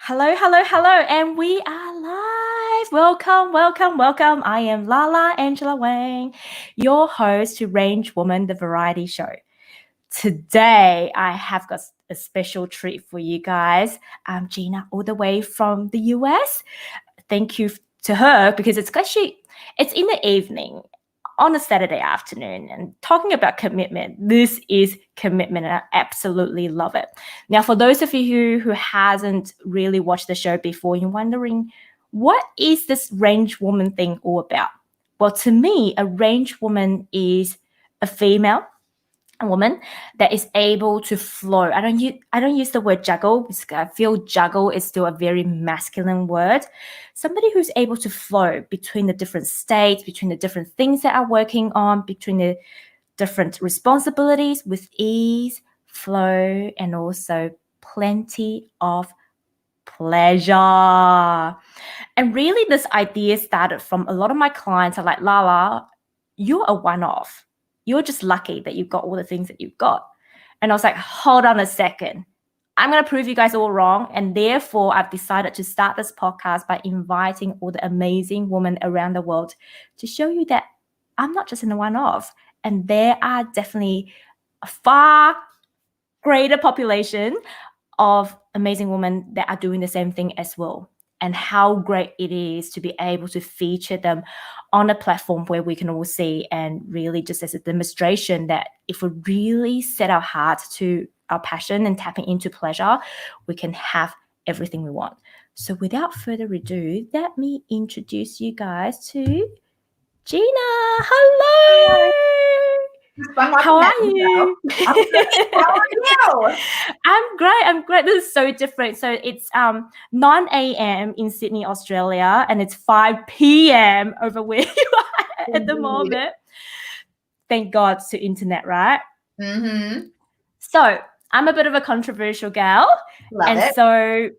Hello, hello, hello, and we are live. Welcome, welcome, welcome. I am Lala Angela Wang, your host to Range Woman, the variety show. Today, I have got a special treat for you guys. I'm Gina, all the way from the US. Thank you to her because it's in the evening on a Saturday afternoon and talking about commitment. This is commitment and I absolutely love it. Now, for those of you who hasn't really watched the show before, you're wondering, what is this range woman thing all about? Well, to me, a range woman is a woman that is able to flow. I don't use the word juggle because I feel juggle is still a very masculine word. Somebody who's able to flow between the different states, between the different things that are working on, between the different responsibilities with ease, flow, and also plenty of pleasure. And really, this idea started from a lot of my clients are like, Lala, you're a one-off. You're just lucky that you've got all the things that you've got. And I was like, hold on a second. I'm going to prove you guys all wrong. And therefore, I've decided to start this podcast by inviting all the amazing women around the world to show you that I'm not just in a one-off. And there are definitely a far greater population of amazing women that are doing the same thing as well. And how great it is to be able to feature them on a platform where we can all see, and really just as a demonstration that if we really set our hearts to our passion and tapping into pleasure, we can have everything we want. So without further ado, let me introduce you guys to Gina. Hello. How are you? How are you? I'm great. This is so different. So it's 9 a.m. in Sydney, Australia, and it's 5 p.m. over where you are at the moment. Thank God to internet, right? Mm-hmm. So I'm a bit of a controversial gal. Love it. So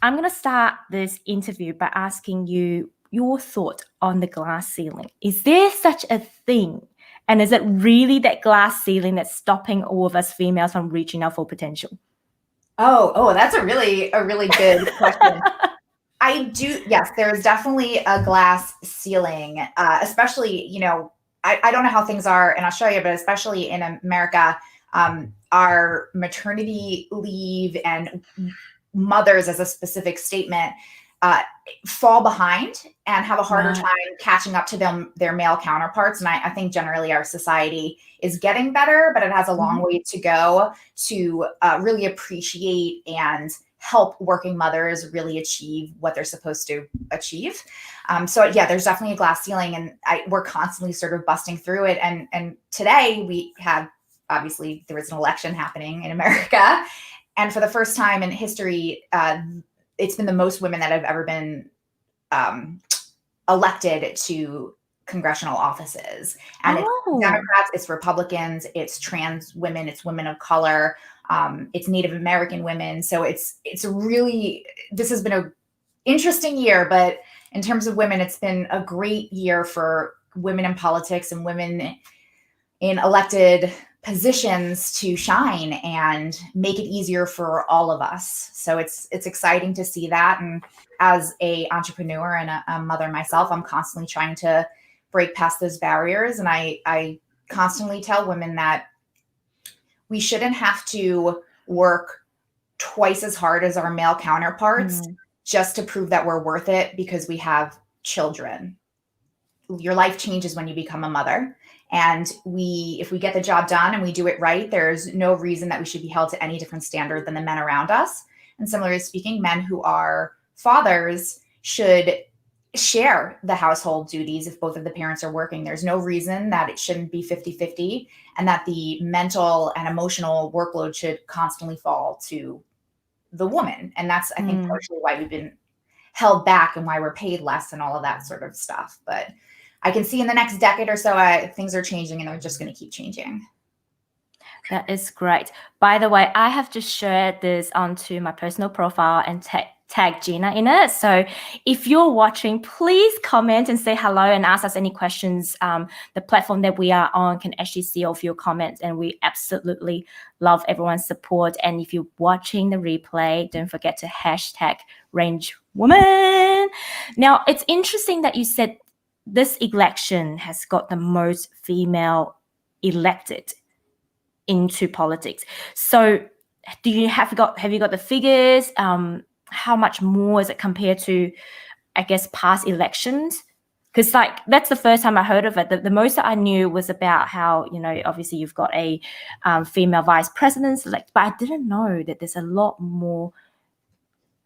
I'm going to start this interview by asking you your thought on the glass ceiling. Is there such a thing? And is it really that glass ceiling that's stopping all of us females from reaching our full potential? Oh, that's a really good question. Yes, there is definitely a glass ceiling, especially, I don't know how things are in Australia, but especially in America, our maternity leave and mothers as a specific statement fall behind and have a harder time catching up to their male counterparts. And I think generally our society is getting better, but it has a long way to go to really appreciate and help working mothers really achieve what they're supposed to achieve. So yeah, there's definitely a glass ceiling, and we're constantly sort of busting through it. And today we had, obviously there was an election happening in America. And for the first time in history, it's been the most women that have ever been elected to congressional offices. And it's Democrats, it's Republicans, it's trans women, it's women of color, it's Native American women. So it's really, this has been an interesting year, but in terms of women, it's been a great year for women in politics and women in elected positions to shine and make it easier for all of us. So it's exciting to see that. And as a entrepreneur and a mother myself, I'm constantly trying to break past those barriers. And I constantly tell women that we shouldn't have to work twice as hard as our male counterparts just to prove that we're worth it because we have children. Your life changes when you become a mother. And if we get the job done and we do it right, there's no reason that we should be held to any different standard than the men around us. And similarly speaking, men who are fathers should share the household duties if both of the parents are working. There's no reason that it shouldn't be 50-50, and that the mental and emotional workload should constantly fall to the woman. And that's, I think, partially why we've been held back and why we're paid less and all of that sort of stuff. But I can see in the next decade or so, things are changing, and they're just going to keep changing. That is great. By the way, I have just shared this onto my personal profile and tag Gina in it. So if you're watching, please comment and say hello and ask us any questions. The platform that we are on can actually see all of your comments, and we absolutely love everyone's support. And if you're watching the replay, don't forget to hashtag Range Woman. Now, it's interesting that you said this election has got the most female elected into politics. So have you got the figures? How much more is it compared to, I guess, past elections? Because that's the first time I heard of it. The most that I knew was about how, obviously you've got a female vice president elect, but I didn't know that there's a lot more,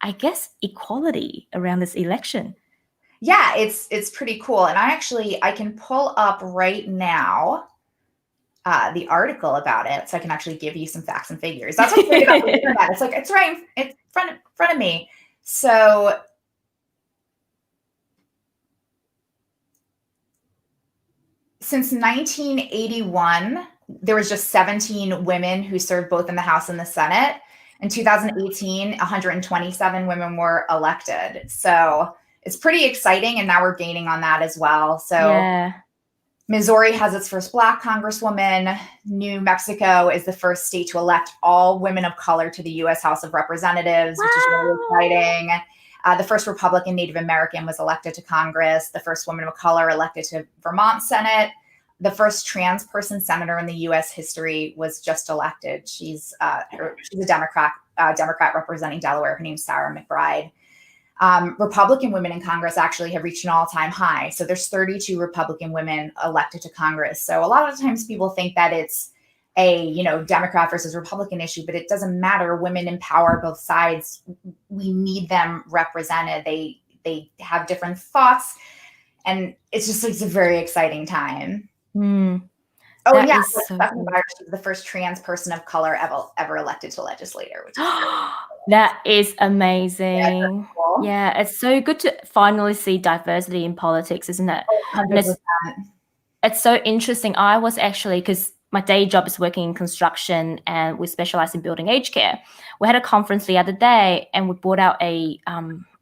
I guess, equality around this election. Yeah, it's pretty cool. And I can pull up right now the article about it, so I can actually give you some facts and figures. That's what's great about the internet. It's like it's right in front of me. So since 1981, there was just 17 women who served both in the House and the Senate. In 2018, 127 women were elected. So it's pretty exciting, and now we're gaining on that as well. So yeah. Missouri has its first Black congresswoman. New Mexico is the first state to elect all women of color to the U.S. House of Representatives, which is really exciting. The first Republican Native American was elected to Congress. The first woman of color elected to Vermont Senate. The first trans person senator in the U.S. history was just elected. She's a Democrat representing Delaware. Her name's Sarah McBride. Republican women in Congress actually have reached an all-time high. So there's 32 Republican women elected to Congress. So a lot of times people think that it's a, Democrat versus Republican issue, but it doesn't matter. Women empower both sides. We need them represented. They have different thoughts, and it's a very exciting time. Mm. Oh, yeah. She's the first trans person of color ever elected to legislature, which is that is amazing. Yeah, cool. Yeah, it's so good to finally see diversity in politics, isn't it? 100%. It's so interesting. I was actually, because my day job is working in construction and we specialize in building aged care. We had a conference the other day and we brought out a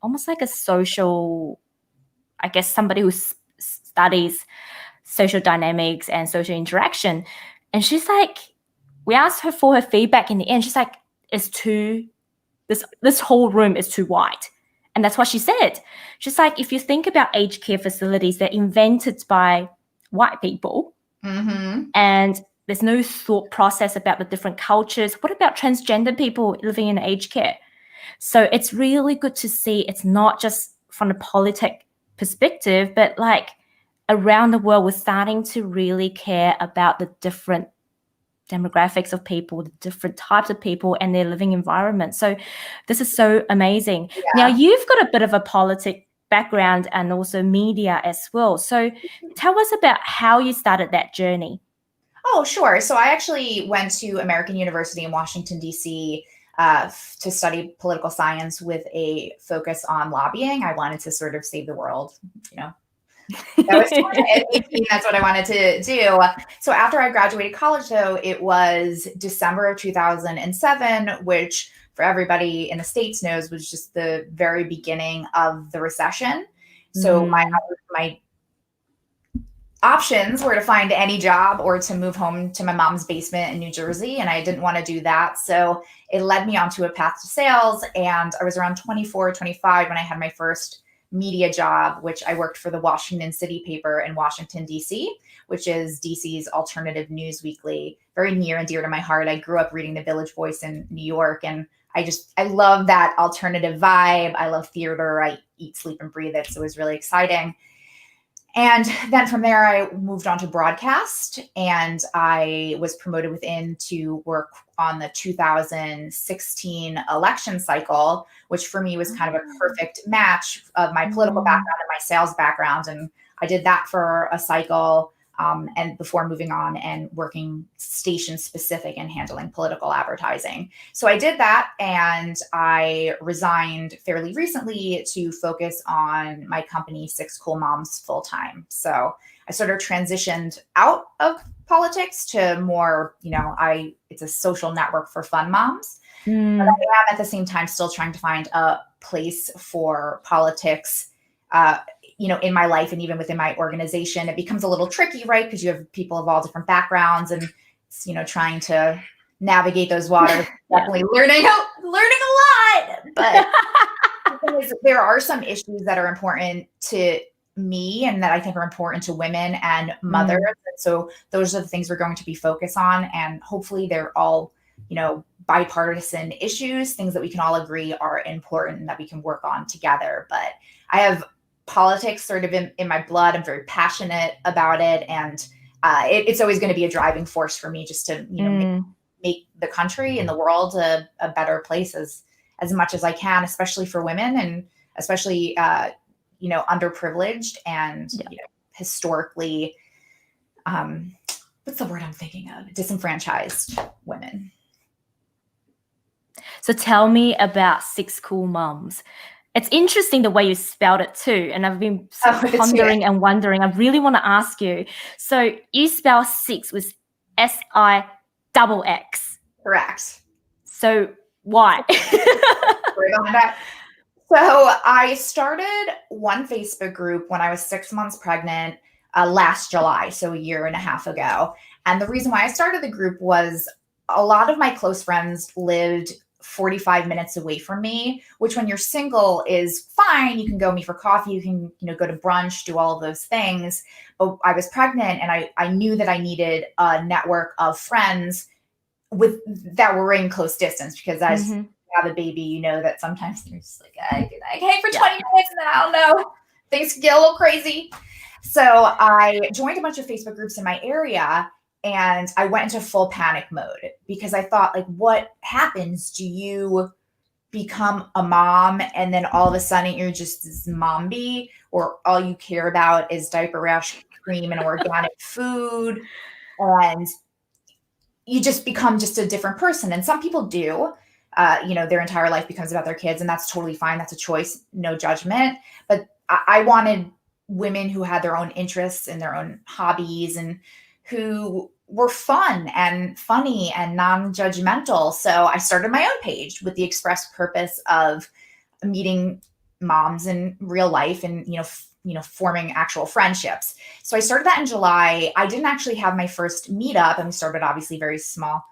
almost like a social, I guess, somebody who studies social dynamics and social interaction. And she's like, we asked her for her feedback in the end. She's like, this whole room is too white. And that's what she said. She's like, if you think about aged care facilities, they're invented by white people. Mm-hmm. And there's no thought process about the different cultures. What about transgender people living in aged care? So it's really good to see it's not just from a politic perspective, but around the world, we're starting to really care about the different demographics of people, the different types of people and their living environment. So this is so amazing. Yeah. Now, you've got a bit of a politic background and also media as well. So tell us about how you started that journey. Oh, sure. So I actually went to American University in Washington, D.C. To study political science with a focus on lobbying. I wanted to sort of save the world, That was 18, that's what I wanted to do. So after I graduated college, though, it was December of 2007, which for everybody in the States knows was just the very beginning of the recession. So my options were to find any job or to move home to my mom's basement in New Jersey. And I didn't want to do that. So it led me onto a path to sales. And I was around 24, 25 when I had my first media job, which I worked for the Washington City paper in Washington, D.C., which is D.C.'s alternative news weekly, very near and dear to my heart. I grew up reading the Village Voice in New York, and I love that alternative vibe. I love theater. I eat, sleep, and breathe it. So it was really exciting. And then from there, I moved on to broadcast, and I was promoted within to work on the 2016 election cycle, which for me was kind of a perfect match of my political background and my sales background. And I did that for a cycle, and before moving on and working station specific and handling political advertising. So I did that, and I resigned fairly recently to focus on my company, Sixx Cool Moms, full time. So I sort of transitioned out of politics to more, it's a social network for fun moms. But I am at the same time still trying to find a place for politics, in my life and even within my organization. It becomes a little tricky, right? Because you have people of all different backgrounds, and trying to navigate those waters. Definitely learning a lot, but there are some issues that are important to me and that I think are important to women and mothers. And so those are the things we're going to be focused on. And hopefully they're all, bipartisan issues, things that we can all agree are important and that we can work on together. But I have politics sort of in my blood. I'm very passionate about it. And it's always going to be a driving force for me just to, make the country and the world a better place as much as I can, especially for women and especially, underprivileged and, historically, what's the word I'm thinking of? Disenfranchised women. So tell me about Sixx Cool Moms. It's interesting the way you spelled it too. And I've been pondering and wondering. I really want to ask you. So you spell Sixx with SIXX. Correct. So why? So I started one Facebook group when I was 6 months pregnant last July, so a year and a half ago. And the reason why I started the group was a lot of my close friends lived 45 minutes away from me, which when you're single is fine. You can go meet for coffee. You can, go to brunch, do all of those things. But I was pregnant and I knew that I needed a network of friends that were in close distance, because as you have a baby, you know that sometimes you're just like, I can hang for 20 minutes and then I don't know, things can get a little crazy. So I joined a bunch of Facebook groups in my area and I went into full panic mode because I thought, like, what happens? Do you become a mom and then all of a sudden you're just this momby, or all you care about is diaper rash cream and organic food, and you just become just a different person? And some people do, their entire life becomes about their kids, and that's totally fine. That's a choice, no judgment. But I wanted women who had their own interests and their own hobbies and who were fun and funny and non-judgmental. So I started my own page with the express purpose of meeting moms in real life and, forming actual friendships. So I started that in July. I didn't actually have my first meetup, and we started obviously very small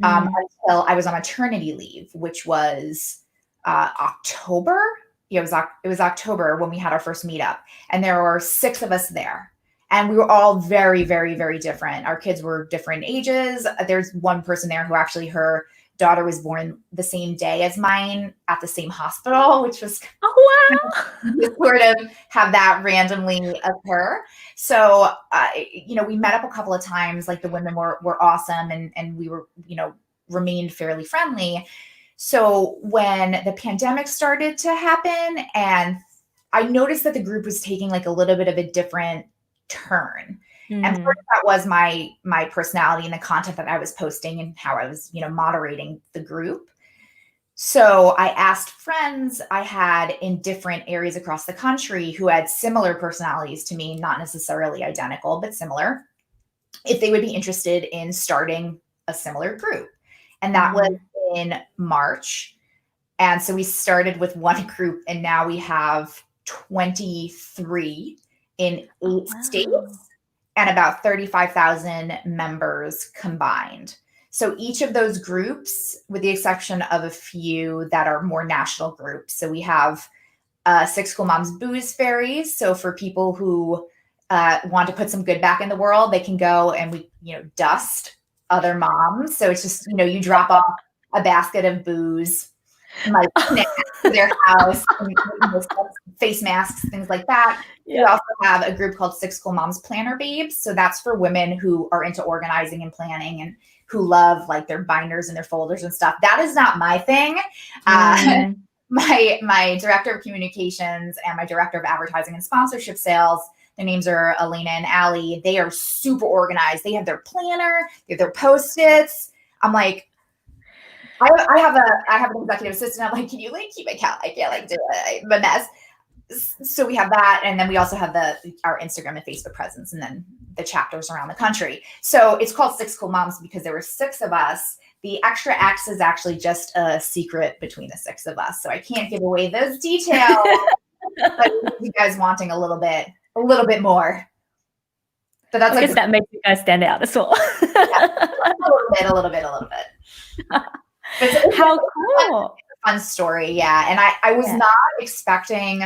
until I was on maternity leave, which was October. Yeah, it was October when we had our first meetup, and there were 6 of us there. And we were all very, very, very different. Our kids were different ages. There's one person there who actually, her daughter was born the same day as mine at the same hospital, which was sort of have that randomly occur. So, we met up a couple of times. Like, the women were awesome, and we were, remained fairly friendly. So when the pandemic started to happen, and I noticed that the group was taking like a little bit of a different turn. And part of that was my personality and the content that I was posting and how I was, moderating the group. So I asked friends I had in different areas across the country who had similar personalities to me, not necessarily identical, but similar, if they would be interested in starting a similar group. And that was in March. And so we started with one group, and now we have 23 in 8 states and about 35,000 members combined. So each of those groups, with the exception of a few that are more national groups. So we have Sixx Cool Moms Booze Fairies. So for people who want to put some good back in the world, they can go and we, dust other moms. So it's just, you drop off a basket of booze, like snacks to their house, and, face masks, things like that. Yeah. We also have a group called Sixx Cool Moms Planner Babes. So that's for women who are into organizing and planning and who love like their binders and their folders and stuff. That is not my thing. My director of communications and my director of advertising and sponsorship sales, their names are Elena and Allie. They are super organized. They have their planner, they have their Post-its. I'm like, I have an executive assistant. I'm like, can you like keep my count? I can't like do it. I'm a mess. So we have that. And then we also have our Instagram and Facebook presence, and then the chapters around the country. So it's called Sixx Cool Moms because there were 6 of us The extra X is actually just a secret between the 6 of us. So I can't give away those details. But you guys wanting a little bit more. But that's I guess that makes you guys stand out as well. Yeah, a little bit. It's How cool. It's a fun story, yeah. And I was not expecting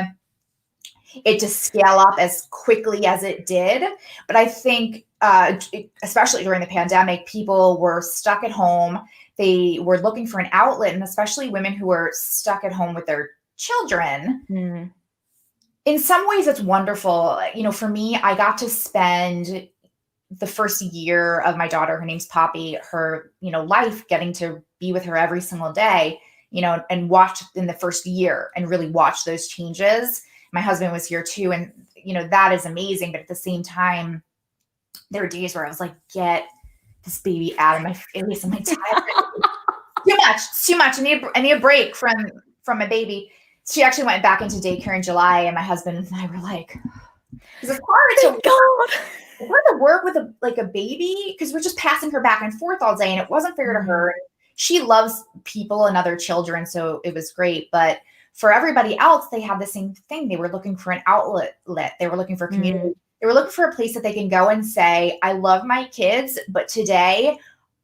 it to scale up as quickly as it did. But I think, especially during the pandemic, people were stuck at home. They were looking for an outlet, and especially women who were stuck at home with their children. Mm. In some ways, it's wonderful. You know, for me, I got to spend the first year of my daughter, her name's Poppy, her, life, getting to be with her every single day, and watch in the first year and really watch those changes. My husband was here too. And, that is amazing. But at the same time, there were days where I was like, get this baby out of my face. I'm like, too much. I need a break from my baby. She actually went back into daycare in July, and my husband and I were like, because it's hard to work with a baby, because we're just passing her back and forth all day, and it wasn't fair to her. She loves people and other children, so it was great. But for everybody else, they had the same thing. They were looking for an outlet. They were looking for community. They were looking for a place that they can go and say, I love my kids, but today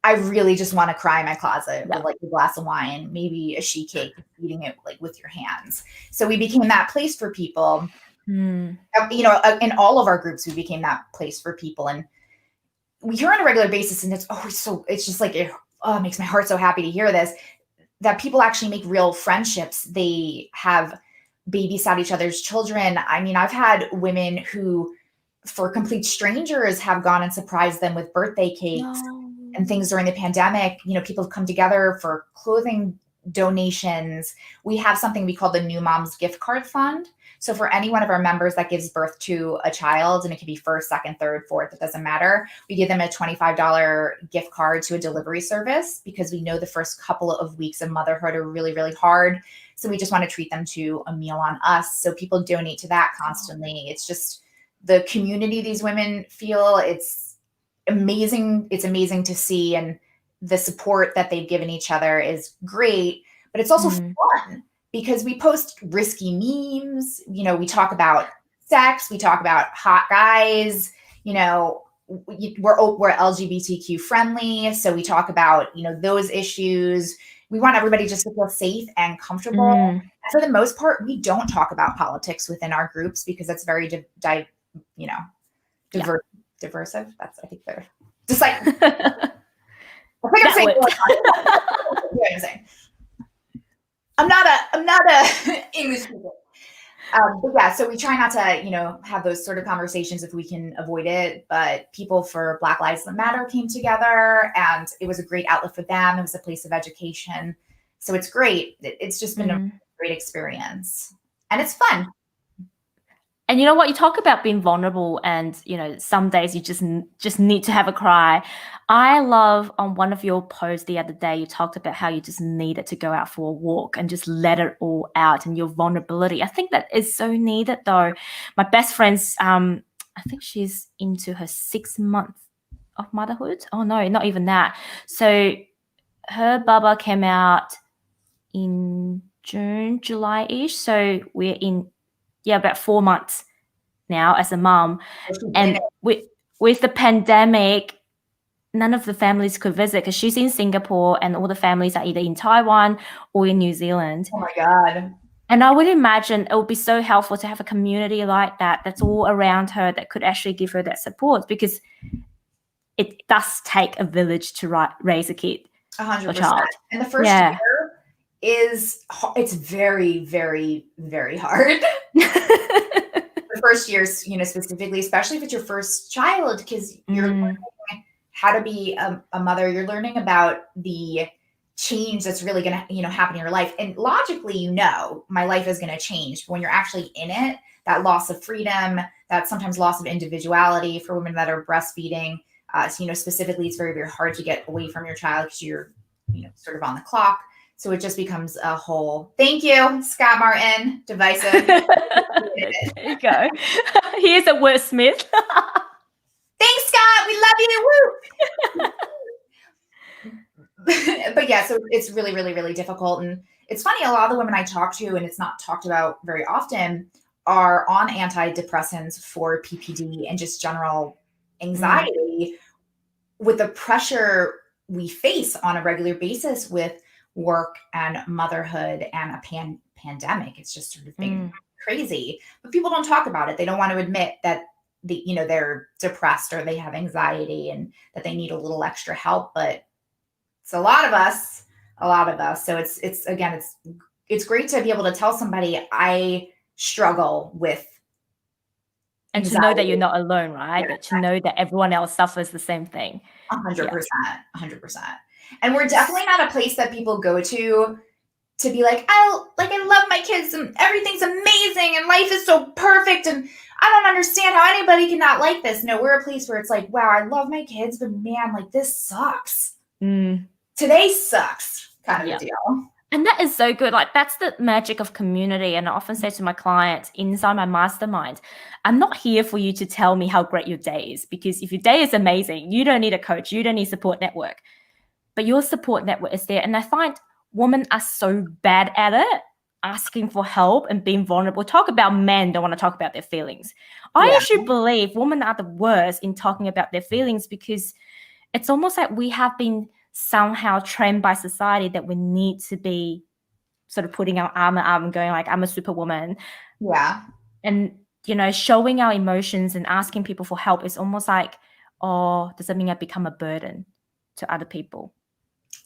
I really just want to cry in my closet with a glass of wine, maybe a sheet cake, eating it with your hands. So we became that place for people. In all of our groups, we became that place for people. And we hear on a regular basis, and it's just like, it makes my heart so happy to hear this, that people actually make real friendships. They have babysat each other's children. I mean, I've had women who, for complete strangers, have gone and surprised them with birthday cakes and things during the pandemic. People have come together for clothing donations. We have something we call the New Moms Gift Card Fund. So for any one of our members that gives birth to a child, and it could be first, second, third, fourth, it doesn't matter, we give them a $25 gift card to a delivery service, because we know the first couple of weeks of motherhood are really, really hard. So we just want to treat them to a meal on us. So people donate to that constantly. It's just the community these women feel. It's amazing. It's amazing to see. And the support that they've given each other is great, but it's also fun, because we post risky memes. We talk about sex. We talk about hot guys. We're LGBTQ friendly. So we talk about, those issues. We want everybody just to feel safe and comfortable. And for the most part, we don't talk about politics within our groups, because that's very, diversive. That's, I think they're just like, I'm saying. I'm not a English speaker. But yeah, so we try not to, have those sort of conversations if we can avoid it. But people for Black Lives Matter came together, and it was a great outlet for them. It was a place of education. So it's great. It's just been a great experience, and it's fun. And you know what? You talk about being vulnerable, and some days you just need to have a cry. I love, on one of your posts the other day, you talked about how you just needed to go out for a walk and just let it all out, and your vulnerability. I think that is so needed, though. My best friend's, I think she's into her 6th month of motherhood. Oh no, not even that. So her baba came out in June, July-ish. So we're in about 4 months now as a mom. And with the pandemic, none of the families could visit, because she's in Singapore and all the families are either in Taiwan or in New Zealand. Oh my God. And I would imagine it would be so helpful to have a community like that that's all around her, that could actually give her that support, because it does take a village to raise a kid. 100%. A child. And the first year it's very, very, very hard. The first years, specifically, especially if it's your first child, because you're learning how to be a mother. You're learning about the change that's really going to, happen in your life. And logically, my life is going to change. But when you're actually in it, that loss of freedom, that sometimes loss of individuality for women that are breastfeeding, specifically, it's very, very hard to get away from your child, because you're, sort of on the clock. So it just becomes a whole, thank you, Scott Martin, divisive. There you go. Here's a wordsmith. Thanks, Scott. We love you. Woo. but yeah, so it's really, really, really difficult. And it's funny, a lot of the women I talk to, and it's not talked about very often, are on antidepressants for PPD and just general anxiety with the pressure we face on a regular basis with work and motherhood and a pandemic. It's just sort of been crazy, but people don't talk about it. They don't want to admit that they're depressed or they have anxiety and that they need a little extra help. But it's a lot of us. So it's great to be able to tell somebody I struggle with and anxiety. To know that you're not alone, right? But to know that everyone else suffers the same thing. 100%. And we're definitely not a place that people go to be like, I love my kids and everything's amazing and life is so perfect and I don't understand how anybody can not like this. No, we're a place where it's like, wow, I love my kids, but man, like this sucks. Today sucks, kind of a deal. And that is so good. Like, that's the magic of community. And I often say to my clients inside my mastermind, I'm not here for you to tell me how great your day is, because if your day is amazing, you don't need a coach, you don't need support network, but your support network is there. And I find women are so bad at it, asking for help and being vulnerable. Talk about men don't want to talk about their feelings. I actually believe women are the worst in talking about their feelings, because it's almost like we have been somehow trained by society that we need to be sort of putting our armor up and going like, I'm a superwoman. Yeah. And, showing our emotions and asking people for help is almost like, oh, does that mean I become a burden to other people?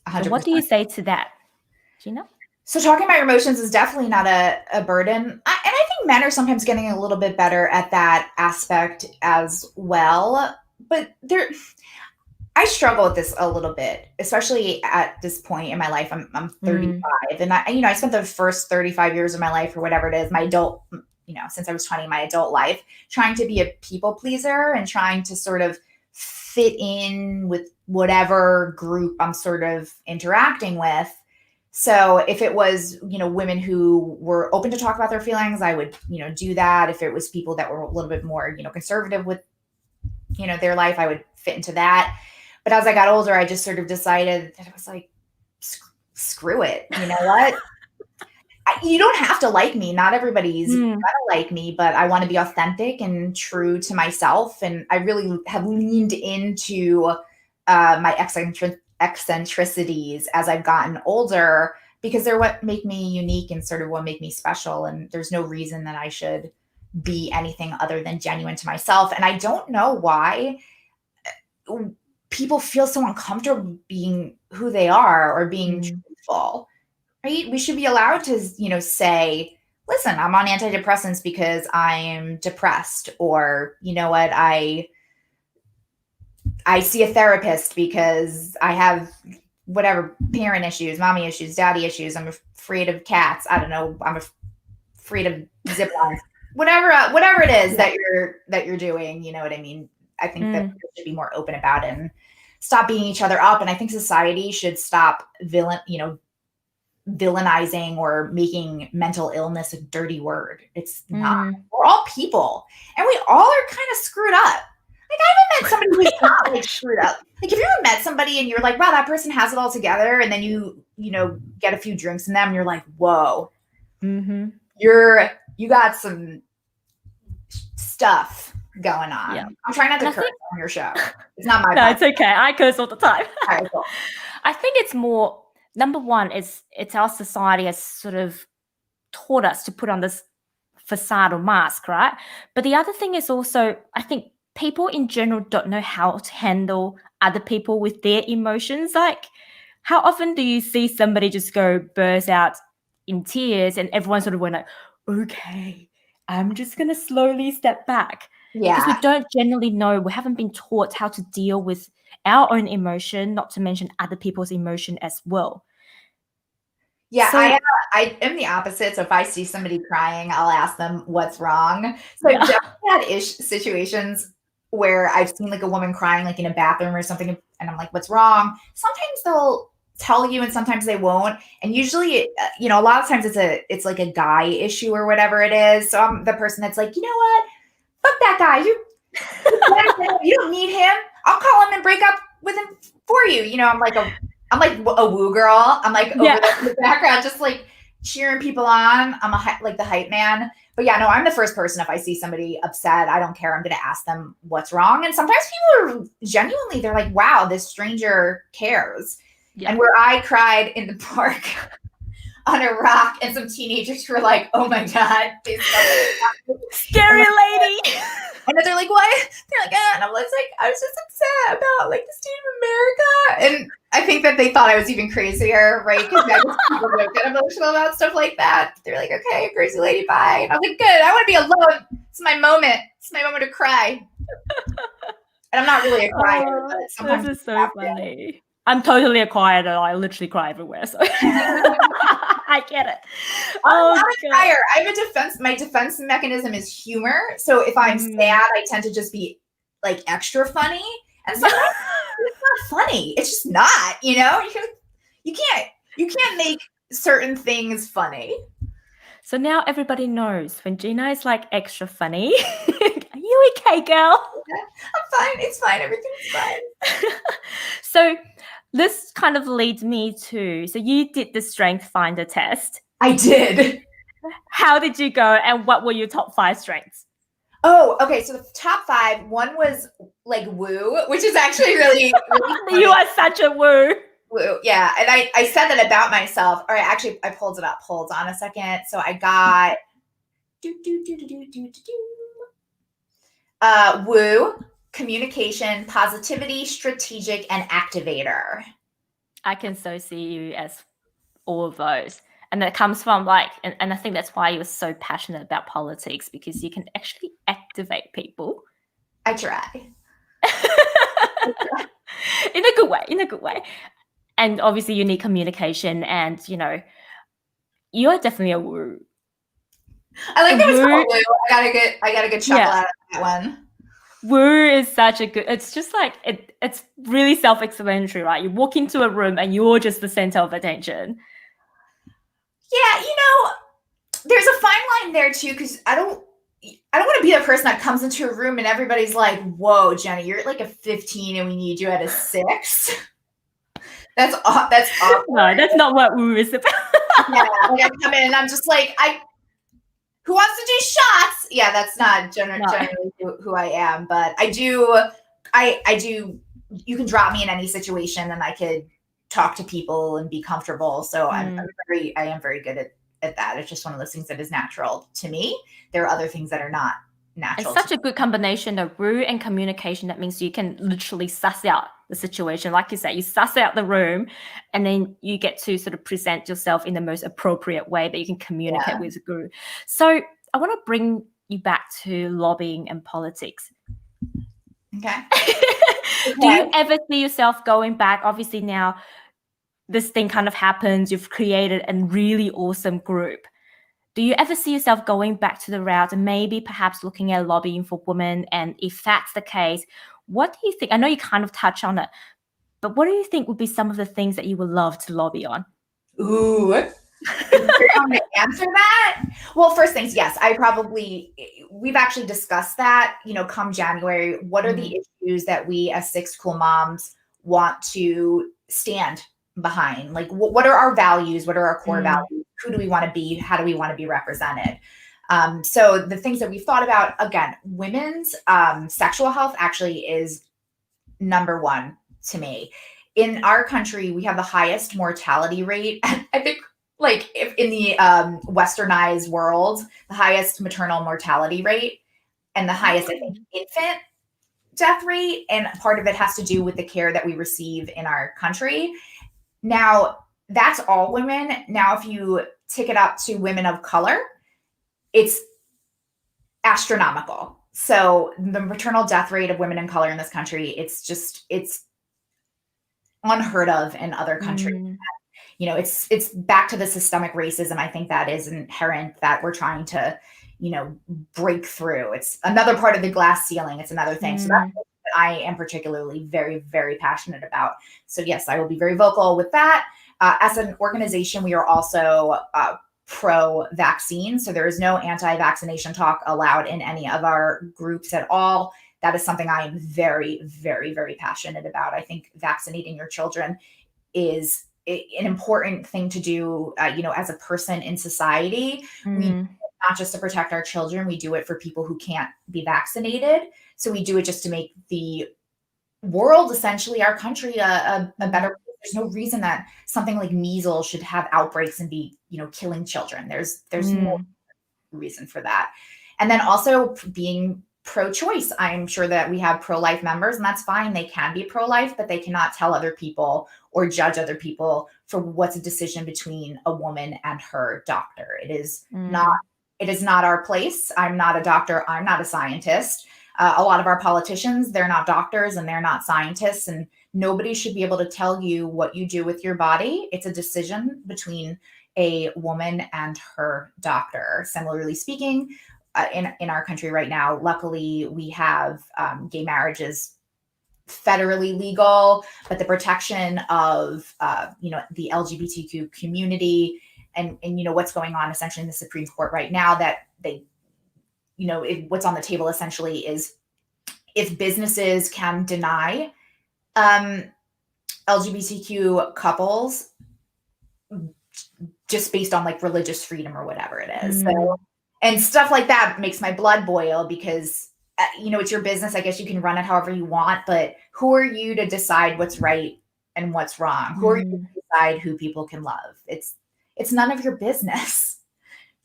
100%. So what do you say to that, Gina? So talking about your emotions is definitely not a burden. And I think men are sometimes getting a little bit better at that aspect as well. But I struggle with this a little bit, especially at this point in my life. I'm 35, and I spent the first 35 years of my life, or whatever it is, my adult, since I was 20, my adult life, trying to be a people pleaser and trying to sort of fit in with whatever group I'm sort of interacting with. So if it was, women who were open to talk about their feelings, I would, do that. If it was people that were a little bit more, conservative with, their life, I would fit into that. But as I got older, I just sort of decided that it was like, screw it. You know what? You don't have to like me. Not everybody's gonna like me, but I want to be authentic and true to myself. And I really have leaned into my eccentricities as I've gotten older, because they're what make me unique and sort of what make me special. And there's no reason that I should be anything other than genuine to myself. And I don't know why people feel so uncomfortable being who they are or being truthful, right? We should be allowed to, say, listen, I'm on antidepressants because I'm depressed, or, you know what, I see a therapist because I have whatever parent issues, mommy issues, daddy issues. I'm afraid of cats. I don't know. I'm afraid of zip lines, whatever it is that you're doing. You know what I mean? I think that we should be more open about it and stop beating each other up. And I think society should stop villainizing or making mental illness a dirty word. It's not. We're all people, and we all are kind of screwed up. Like, I haven't met somebody who's not like screwed up. Like, have you ever met somebody and you're like, wow, that person has it all together, and then you get a few drinks in them and you're like, whoa, you got some stuff going on. Yeah. I'm trying not to curse on your show. It's not my No, it's okay. I curse all the time. All right, cool. I think it's more, number one, it's our society has sort of taught us to put on this facade or mask, right? But the other thing is also, I think people in general don't know how to handle other people with their emotions. Like, how often do you see somebody just burst out in tears and everyone sort of went like, okay, I'm just going to slowly step back. Yeah. Because we don't generally know, we haven't been taught how to deal with our own emotion, not to mention other people's emotion as well. Yeah, so, I am the opposite. So if I see somebody crying, I'll ask them what's wrong. So I've definitely had situations where I've seen like a woman crying like in a bathroom or something, and I'm like, what's wrong? Sometimes they'll tell you and sometimes they won't. And usually, a lot of times it's like a guy issue or whatever it is. So I'm the person that's like, you know what? Fuck that guy. You don't need him. I'll call him and break up with him for you. I'm like I'm like a woo girl. I'm like over there in the background, just like cheering people on. I'm like the hype man. But yeah, no, I'm the first person. If I see somebody upset, I don't care. I'm going to ask them what's wrong. And sometimes people are genuinely, they're like, wow, this stranger cares. Yeah. And where I cried in the park on a rock and some teenagers were like, oh my God. Scary lady. And then they're like, what? They're like, and I was like, I was just upset about like the state of America. And I think that they thought I was even crazier, right? Because people don't get emotional about stuff like that. They're like, okay, crazy lady, bye. And I was like, good. I want to be alone. It's my moment. It's my moment to cry. And I'm not really a crier, but sometimes this is so funny. I'm totally a crier though. I literally cry everywhere. So I get it. I'm not a crier. I have a defense. My defense mechanism is humor. So if I'm sad, I tend to just be like extra funny. And sometimes it's not funny. It's just not, you know, you can't make certain things funny. So now everybody knows when Gina is like extra funny. Are you okay, girl? I'm fine. It's fine. Everything's fine. So this kind of leads me to, so you did the Strength Finder test. I did. How did you go and what were your top 5 strengths? Oh, okay. So the top 5, one was like woo, which is actually really funny. You are such a woo. Woo, yeah. And I said that about myself. All right, actually, I pulled it up. Hold on a second. So I got woo, communication, positivity, strategic, and activator. I can so see you as all of those. And that comes from like, and I think that's why you were so passionate about politics, because you can actually activate people. I try. In a good way. And obviously you need communication and, you know, you're definitely a woo. I like that it's called woo. I got a good chuckle out of that one. Woo is such a good, it's just like, it's really self-explanatory, right? You walk into a room and you're just the center of attention. Yeah, you know, there's a fine line there too, because I don't want to be the person that comes into a room and everybody's like, whoa, Jenna, you're like a 15 and we need you at a 6. That's awkward. No, that's not what woo is about. Yeah, like I come in and I'm just like, who wants to do shots? Yeah, that's not generally who I am, but I do, you can drop me in any situation and I could talk to people and be comfortable. So I am very good at that. It's just one of those things that is natural to me. There are other things that are not natural. It's such a good combination of woo and communication. That means you can literally suss out the situation. Like you said, you suss out the room and then you get to sort of present yourself in the most appropriate way that you can communicate with the group. So I want to bring you back to lobbying and politics. Okay. Do you ever see yourself going back? Obviously now this thing kind of happens. You've created a really awesome group. Do you ever see yourself going back to the route and maybe perhaps looking at lobbying for women? And if that's the case, what do you think? I know you kind of touch on it, but what do you think would be some of the things that you would love to lobby on? Ooh, you're going to answer that? Well, first things, yes, we've actually discussed that, you know, come January, what are the issues that we as Sixx Cool Moms want to stand behind? Like, what are our values? What are our core values? Who do we want to be? How do we want to be represented? So the things that we've thought about, again, women's sexual health actually is number one to me. In our country, we have the highest mortality rate. I think like if in the westernized world, the highest maternal mortality rate and the highest, I think, infant death rate. And part of it has to do with the care that we receive in our country. Now, that's all women. Now, if you tick it up to women of color, it's astronomical. So the maternal death rate of women of color in this country, it's unheard of in other countries. You know, it's back to the systemic racism. I think that is inherent that we're trying to, you know, break through. It's another part of the glass ceiling. It's another thing. So that's what I am particularly very, very passionate about. So yes, I will be very vocal with that. As an organization, we are also pro-vaccine. So there is no anti-vaccination talk allowed in any of our groups at all. That is something I am very, very, very passionate about. I think vaccinating your children is an important thing to do, as a person in society. We do it not just to protect our children, we do it for people who can't be vaccinated. So we do it just to make the world, essentially our country, a better place. There's no reason that something like measles should have outbreaks and be, killing children. There's no reason for that. And then also being pro-choice. I'm sure that we have pro-life members, and that's fine. They can be pro-life, but they cannot tell other people or judge other people for what's a decision between a woman and her doctor. It is not our place. I'm not a doctor. I'm not a scientist. A lot of our politicians, they're not doctors and they're not scientists, and nobody should be able to tell you what you do with your body. It's a decision between a woman and her doctor. Similarly speaking, in our country right now, luckily we have gay marriages federally legal, but the protection of the LGBTQ community and what's going on essentially in the Supreme Court right now, that they what's on the table essentially is if businesses can deny LGBTQ couples just based on like religious freedom or whatever it is. So, and stuff like that makes my blood boil because, it's your business. I guess you can run it however you want, but who are you to decide what's right and what's wrong? Who are you to decide who people can love? It's none of your business.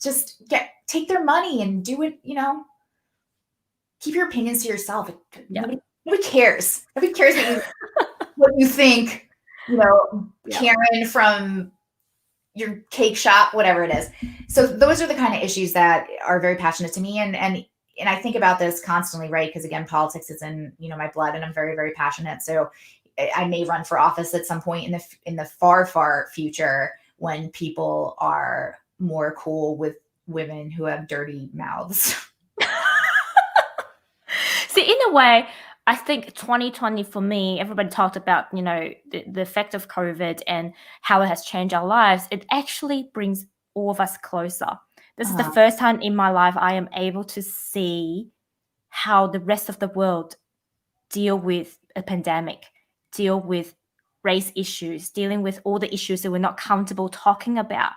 Just take their money and do it, keep your opinions to yourself. Nobody cares. Nobody cares what you think, Karen from your cake shop, whatever it is. So those are the kind of issues that are very passionate to me. And I think about this constantly, right? Because again, politics is in, my blood, and I'm very, very passionate. So I may run for office at some point in the far, far future when people are more cool with women who have dirty mouths. See, in a way, I think 2020 for me, everybody talked about, the effect of COVID and how it has changed our lives. It actually brings all of us closer. This is the first time in my life I am able to see how the rest of the world deal with a pandemic, deal with race issues, dealing with all the issues that we're not comfortable talking about.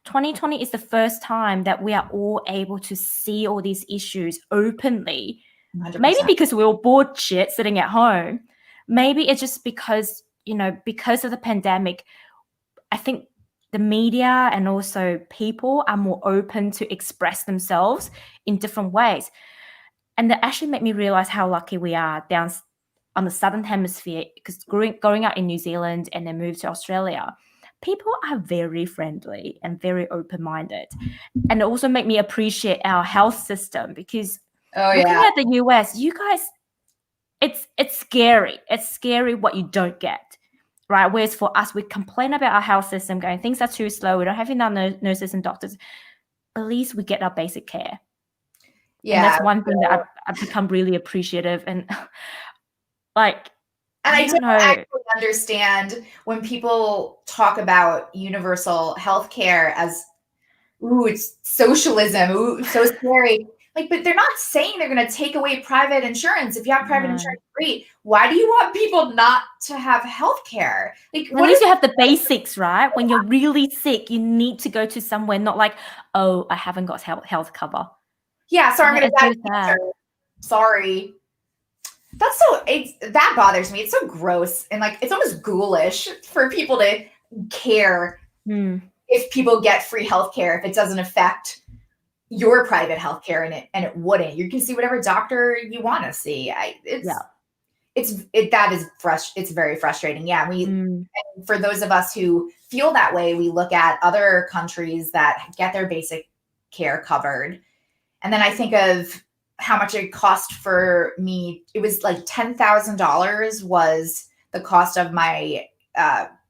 2020 is the first time that we are all able to see all these issues openly. 100%. Maybe because we're all bored shit sitting at home. Maybe it's just because, because of the pandemic, I think the media and also people are more open to express themselves in different ways. And that actually made me realize how lucky we are down on the Southern Hemisphere, because growing up in New Zealand and then moved to Australia, people are very friendly and very open-minded. And it also made me appreciate our health system because looking at the US, you guys, it's scary. It's scary what you don't get, right? Whereas for us, we complain about our health system going, things are too slow. We don't have enough nurses and doctors. At least we get our basic care. Yeah. And that's one thing that I've become really appreciative and like, and I don't actually understand when people talk about universal healthcare as, ooh, it's socialism, ooh, so scary. Like, but they're not saying they're going to take away private insurance. If you have private insurance, great. Why do you want people not to have healthcare? Like, at least you have the basics, right? When you're really sick, you need to go to somewhere, not like, oh, I haven't got health cover. Yeah, so I'm going to die of cancer. Sorry. That's that bothers me. It's so gross. And like, it's almost ghoulish for people to care if people get free healthcare, if it doesn't affect your private healthcare and it wouldn't. You can see whatever doctor you want to see. It's very frustrating. Yeah. And for those of us who feel that way, we look at other countries that get their basic care covered. And then I think of how much it cost for me. It was like $10,000 was the cost of my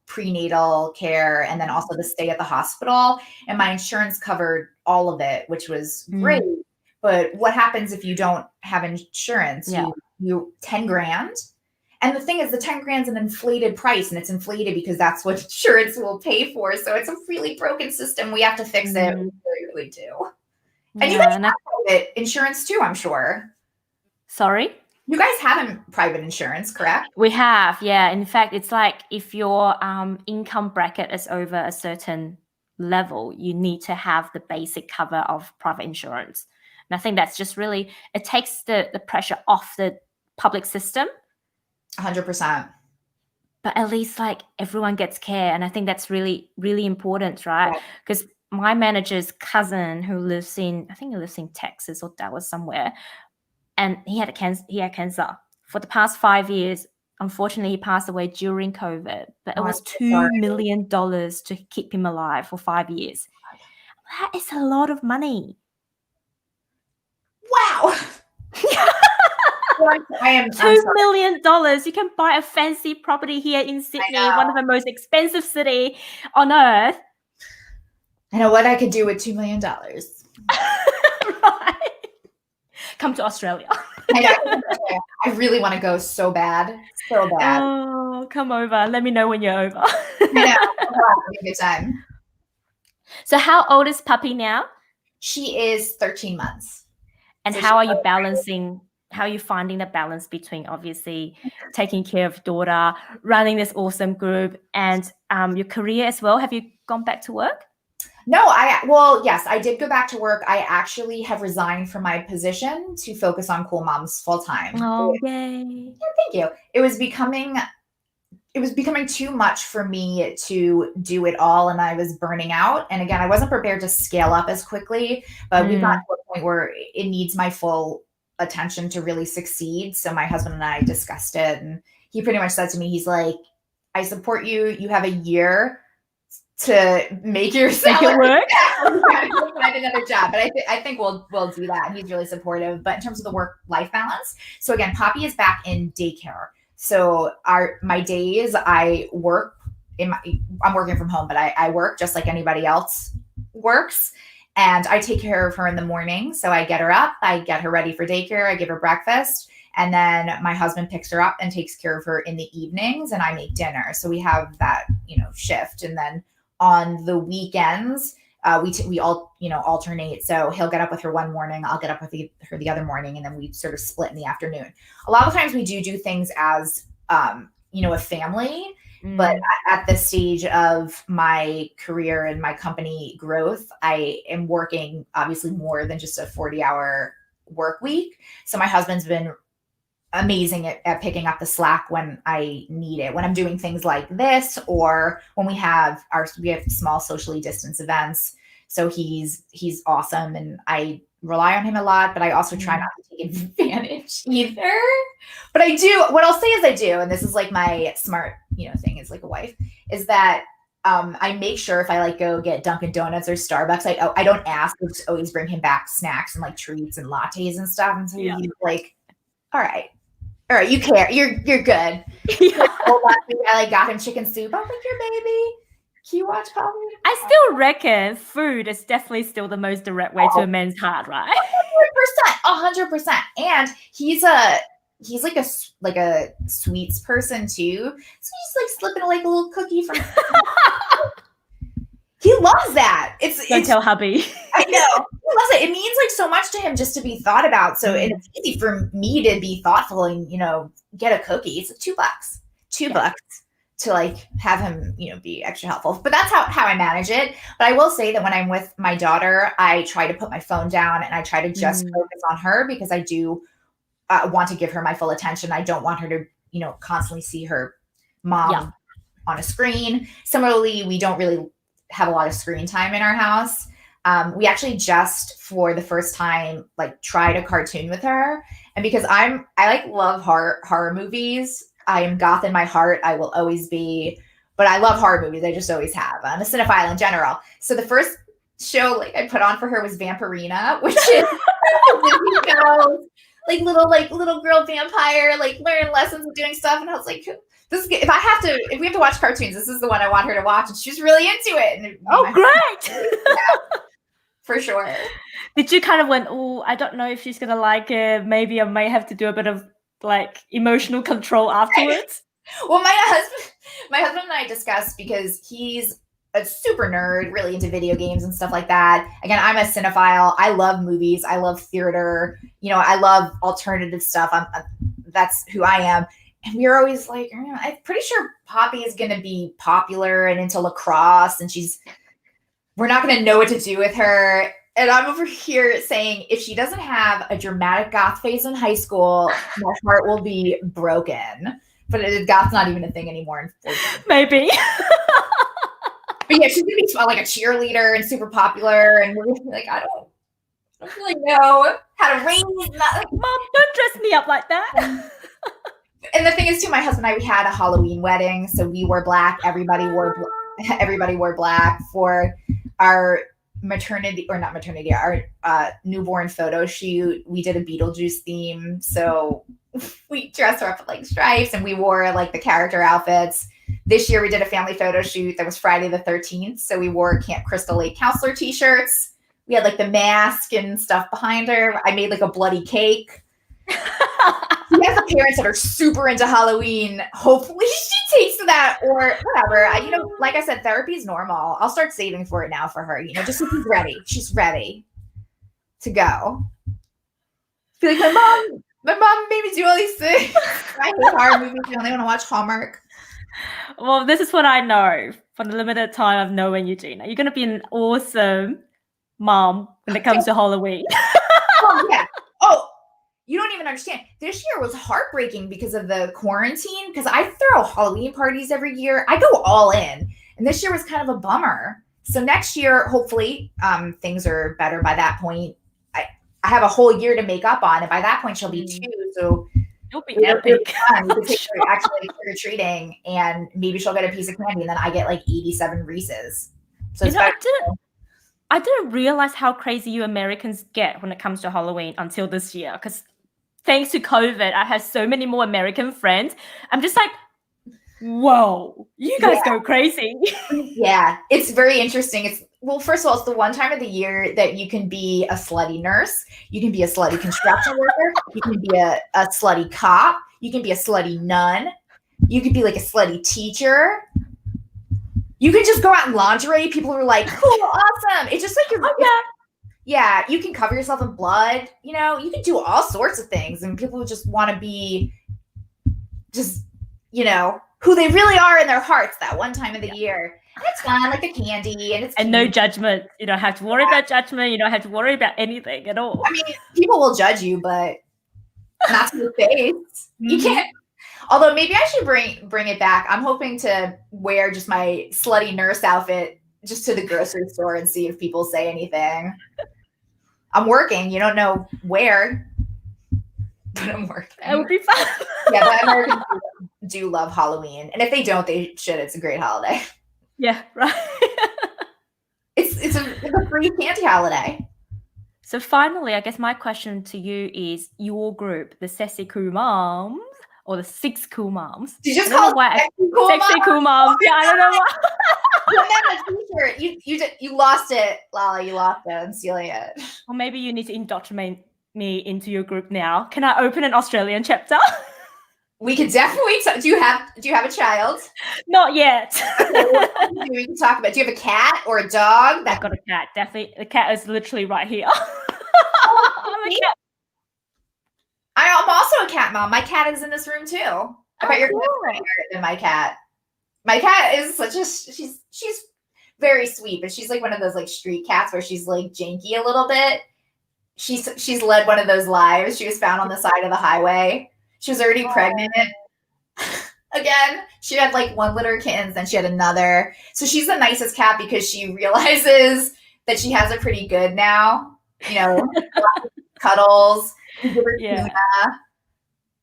prenatal care and then also the stay at the hospital. And my insurance covered all of it, which was great. But what happens if you don't have insurance? You 10 grand. And the thing is, the 10 grand's an inflated price, and it's inflated because that's what insurance will pay for. So it's a really broken system. We have to fix it. We really, really do. And you guys have private insurance too, I'm sure. Sorry? You guys have private insurance, correct? We have, yeah. In fact, it's like if your income bracket is over a certain level, you need to have the basic cover of private insurance. And I think that's just really, it takes the pressure off the public system. 100%. But at least like everyone gets care. And I think that's really, really important, right? Because my manager's cousin who lives in, I think he lives in Texas or Dallas somewhere, and he had cancer. For the past 5 years, unfortunately, he passed away during COVID, but it was $2 million to keep him alive for 5 years. That is a lot of money. Wow. $2 million. You can buy a fancy property here in Sydney, one of the most expensive city on earth. I know what I could do with $2 million. Right. Come to Australia. I really want to go so bad. So bad. Oh, come over. Let me know when you're over. I know. Have a good time. So how old is puppy now? She is 13 months. And so how are you balancing? How are you finding the balance between obviously taking care of daughter, running this awesome group, and your career as well? Have you gone back to work? No, yes, I did go back to work. I actually have resigned from my position to focus on Cool Moms full time. Oh, yay. Yeah, thank you. It was becoming too much for me to do it all, and I was burning out. And again, I wasn't prepared to scale up as quickly, but we got to a point where it needs my full attention to really succeed. So my husband and I discussed it, and he pretty much said to me, he's like, I support you. You have a year to make your salary work. Find another job, but I think we'll do that. And he's really supportive. But in terms of the work-life balance, so again, Poppy is back in daycare. So my days I work I'm working from home, but I work just like anybody else works. And I take care of her in the morning. So I get her up, I get her ready for daycare, I give her breakfast. And then my husband picks her up and takes care of her in the evenings, and I make dinner. So we have that, shift. And then on the weekends, we all, alternate. So he'll get up with her one morning, I'll get up with her the other morning, and then we sort of split in the afternoon. A lot of times we do things as, a family. But at this stage of my career and my company growth, I am working obviously more than just a 40-hour work week. So my husband's been amazing at picking up the slack when I need it, when I'm doing things like this, or when we have small socially distanced events. So he's awesome, and I rely on him a lot, but I also try not to take advantage either. But I do, what I'll say is I do, and this is like my smart, thing as like a wife, is that I make sure if I like go get Dunkin' Donuts or Starbucks, I don't ask, I just always bring him back snacks and like treats and lattes and stuff. And so he's like, all right, you care, you're good. Last week I got him chicken soup. I was like, your baby. Can you watch Poppy? I still reckon food is definitely still the most direct way to a man's heart, right? 100%. And he's like a sweets person too. So he's like slipping like a little cookie from. He loves that. Don't tell hubby. I know. He loves it. It means like so much to him just to be thought about. So it's easy for me to be thoughtful and, get a cookie. It's like $2 to like have him, be extra helpful. But that's how I manage it. But I will say that when I'm with my daughter, I try to put my phone down and I try to just focus on her, because I do want to give her my full attention. I don't want her to, constantly see her mom on a screen. Similarly, we don't really have a lot of screen time in our house. We actually just for the first time, like tried a cartoon with her. And because I love horror movies. I am goth in my heart. I will always be, but I love horror movies. I just always have. I'm a cinephile in general. So the first show I put on for her was Vampirina, which is little girl vampire, learning lessons and doing stuff. And I was like, if we have to watch cartoons, this is the one I want her to watch. And she's really into it. And great. For sure. Did you kind of went, I don't know if she's going to like it. Maybe I may have to do a bit of emotional control afterwards? Well, my husband and I discussed, because he's a super nerd, really into video games and stuff like that. Again, I'm a cinephile. I love movies. I love theater. I love alternative stuff. that's who I am. And we were always like, I'm pretty sure Poppy is going to be popular and into lacrosse, and we're not going to know what to do with her. And I'm over here saying, if she doesn't have a dramatic goth phase in high school, my heart will be broken. But goth's not even a thing anymore. Maybe. But yeah, she's going to be like a cheerleader and super popular. And we're going to be like, I don't really know how to raise that. Mom, don't dress me up like that. And the thing is, too, my husband and I, we had a Halloween wedding. So we wore black. Everybody wore black for our our newborn photo shoot. We did a Beetlejuice theme. So we dressed her up with like stripes, and we wore like the character outfits. This year we did a family photo shoot that was Friday the 13th. So we wore Camp Crystal Lake counselor t-shirts. We had like the mask and stuff behind her. I made like a bloody cake. We have the parents that are super into Halloween. Hopefully she takes to that or whatever. Like I said, therapy is normal. I'll start saving for it now for her, just so she's ready. She's ready to go. I feel like my mom made me do all these things. I hate horror movies. I only want to watch Hallmark. Well, this is what I know from the limited time I've known you, Gina. You're going to be an awesome mom when it comes to Halloween. Oh, yeah. Oh, you don't even understand. This year was heartbreaking because of the quarantine, because I throw Halloween parties every year. I go all in. And this year was kind of a bummer. So next year, hopefully, things are better by that point. I have a whole year to make up on. And by that point, she'll be 2. So it'll be epic. Fun. We could take her actually trick-or-treating, and maybe she'll get a piece of candy, and then I get like 87 Reese's. So I didn't realize how crazy you Americans get when it comes to Halloween until this year, because thanks to COVID, I have so many more American friends. I'm just like, whoa, you guys go crazy. Yeah, it's very interesting. First of all, it's the one time of the year that you can be a slutty nurse. You can be a slutty construction worker. You can be a slutty cop. You can be a slutty nun. You could be like a slutty teacher. You can just go out in lingerie. People are like, cool, awesome. It's just like yeah, you can cover yourself in blood. You can do all sorts of things. And people just want to be just, who they really are in their hearts that one time of the year. And it's fun, like the candy. And no judgment. You don't have to worry about judgment. You don't have to worry about anything at all. I mean, people will judge you, but not to your face. You can't. Although maybe I should bring it back. I'm hoping to wear just my slutty nurse outfit just to the grocery store and see if people say anything. I'm working. You don't know where, but I'm working. It would be fun. Yeah, but Americans do love Halloween. And if they don't, they should. It's a great holiday. Yeah, right. It's a free candy holiday. So finally, I guess my question to you is your group, the Sesi Cool Moms, or the Sixx Cool Moms. Did you just call it Sexy Cool Moms? Yeah, I don't know why. Put that on a t-shirt. You lost it, Lala. You lost it. I'm stealing it. Or maybe you need to indoctrinate me into your group now. Can I open an Australian chapter? We could definitely. Do you have a child? Not yet. Okay, we can talk about. Do you have a cat or a dog? I've got a cat. Definitely, the cat is literally right here. I'm a cat. I'm also a cat mom. My cat is in this room too. I bet you're better than my cat. My cat is she's very sweet, but she's like one of those like street cats where she's like janky a little bit. She's led one of those lives. She was found on the side of the highway. She was already pregnant. Again, she had like 1 litter of kittens, then she had another. So she's the nicest cat because she realizes that she has it pretty good now. Cuddles. Yeah.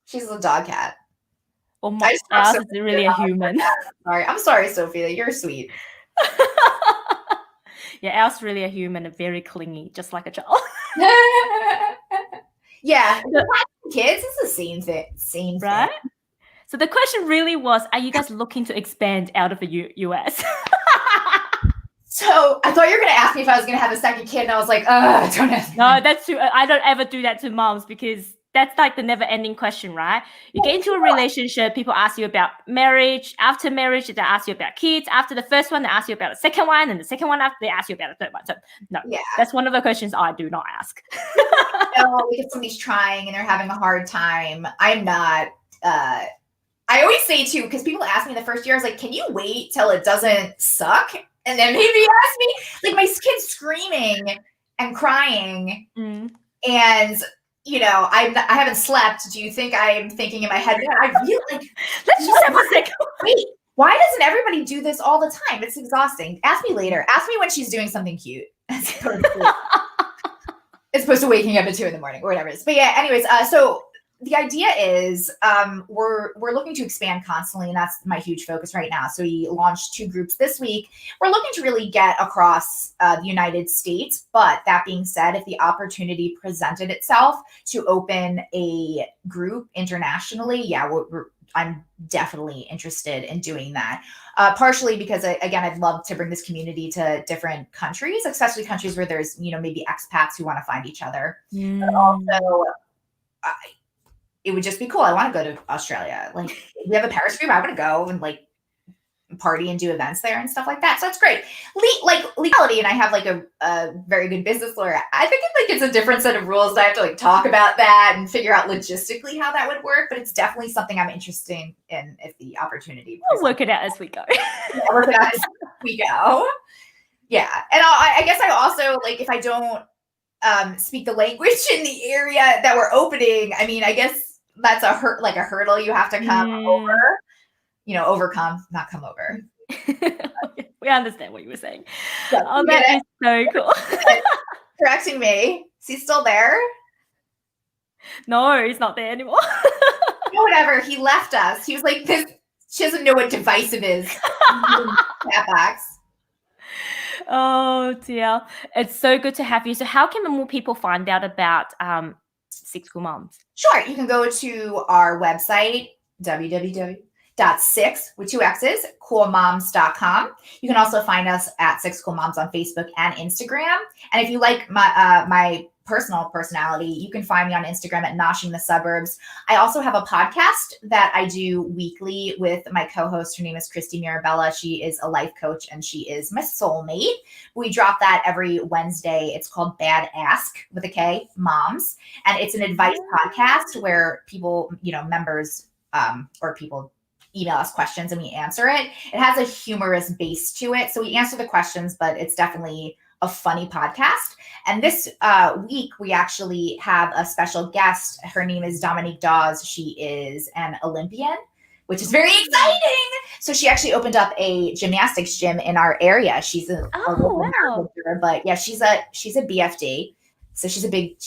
She's a dog cat. Well, ours is really a human. I'm sorry, Sophia. You're sweet. Yeah, ours is really a human and very clingy, just like a child. Yeah, kids, it's the same thing. Right? So the question really was, are you guys looking to expand out of the US? So I thought you were going to ask me if I was going to have a second kid, and I was like, don't ask me. No, that's too. I don't ever do that to moms because that's like the never-ending question, right? You get into a relationship, people ask you about marriage. After marriage, they ask you about kids. After the first one, they ask you about the second one, and the second one after, they ask you about the third one. So no, that's one of the questions I do not ask. If somebody's trying and they're having a hard time, I'm not. I always say too, because people ask me the first year, I was like, can you wait till it doesn't suck? And then maybe ask me, like my kid's screaming and crying and I haven't slept. Do you think I'm thinking in my head, I feel like, let's just have a second. Wait, why doesn't everybody do this all the time? It's exhausting. Ask me later. Ask me when she's doing something cute. As opposed to waking up at 2 a.m. or whatever it is. But yeah, anyways, so the idea is we're looking to expand constantly, and that's my huge focus right now. So we launched 2 groups this week. We're looking to really get across the United States. But that being said, if the opportunity presented itself to open a group internationally, I'm definitely interested in doing that. Partially because, again, I'd love to bring this community to different countries, especially countries where there's, maybe expats who want to find each other. But also, it would just be cool. I want to go to Australia. Like, we have a Paris group. I want to go and like party and do events there and stuff like that. So it's great. Legality, and I have like a very good business lawyer. I think it's a different set of rules. I have to like talk about that and figure out logistically how that would work. But it's definitely something I'm interested in if the opportunity. We'll work it out as we go. Work it out as we go. Yeah, and I guess I also like if I don't speak the language in the area that we're opening. I mean, I guess that's a hurdle you have to come over. Overcome, not come over. We understand what you were saying. So, that is so cool. Correcting me. Is he still there? No, he's not there anymore. Whatever. He left us. He was like, she doesn't know what divisive is. Oh dear. It's so good to have you. So how can more people find out about Sixx Cool Moms? Sure. You can go to our website, www.sixx with 2 X's, coolmoms.com. You can also find us at Sixx Cool Moms on Facebook and Instagram. And if you like my personal personality, you can find me on Instagram at Noshing the Suburbs. I also have a podcast that I do weekly with my co-host. Her name is Christy Mirabella. She is a life coach and she is my soulmate. We drop that every Wednesday. It's called Bad Ask with a K, Moms. And it's an advice podcast where people, members or people email us questions and we answer it. It has a humorous base to it. So we answer the questions, but it's definitely a funny podcast. And this week, we actually have a special guest. Her name is Dominique Dawes. She is an Olympian, which is very exciting. So she actually opened up a gymnastics gym in our area. She's a local marathon, but yeah, she's a BFD. So she's a big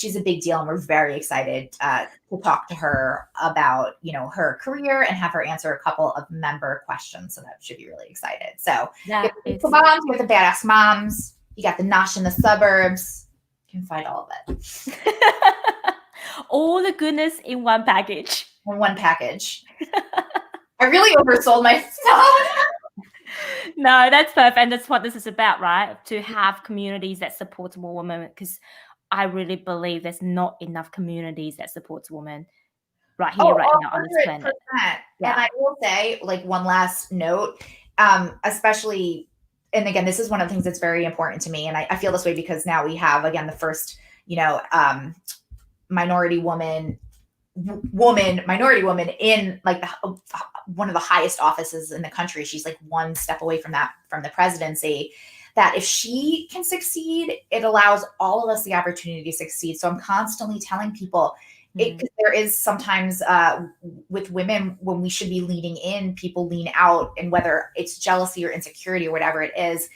deal, and we're very excited to talk to her about her career and have her answer a couple of member questions. So that should be really excited. So you have the Badass Moms. You got the Nosh in the Suburbs. You can find all of it. All the goodness in one package. In one package. I really oversold myself. No, that's perfect. And that's what this is about, right? To have communities that support more women, because I really believe there's not enough communities that supports women right here, right now on this planet. Yeah. And I will say, like, one last note, especially, and again, this is one of the things that's very important to me. And I feel this way because now we have, again, the first, minority woman in like one of the highest offices in the country. She's like one step away from the presidency. That if she can succeed, it allows all of us the opportunity to succeed. So I'm constantly telling people, because there is sometimes with women, when we should be leaning in, people lean out, and whether it's jealousy or insecurity or whatever it is,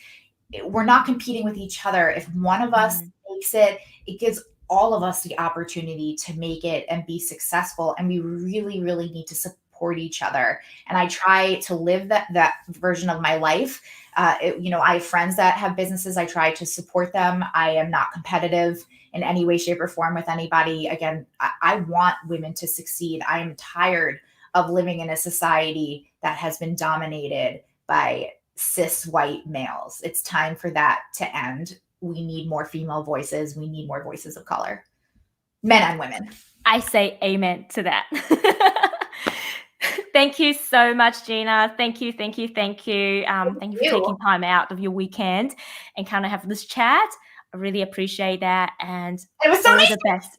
we're not competing with each other. If one of us makes it, it gives all of us the opportunity to make it and be successful. And we really, really need to support each other. And I try to live that version of my life. I have friends that have businesses. I try to support them. I am not competitive in any way, shape, or form with anybody. Again, I want women to succeed. I am tired of living in a society that has been dominated by cis white males. It's time for that to end. We need more female voices. We need more voices of color. men and women. I say amen to that. Thank you so much, Gina. Thank you. Thank you for taking time out of your weekend and kind of have this chat. I really appreciate that. And it was so nice the best.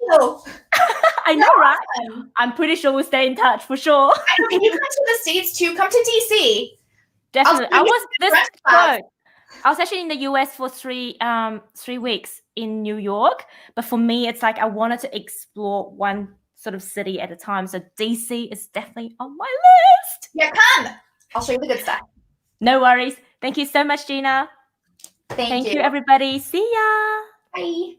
I know, right? Awesome. I'm pretty sure we'll stay in touch for sure. I know, can you come to the States too? Come to DC. Definitely. I was actually in the US for 3 weeks in New York. But for me, it's like I wanted to explore one sort of city at a time. So DC is definitely on my list. Yeah, come. I'll show you the good stuff. No worries. Thank you so much, Gina. Thank you, everybody. See ya. Bye.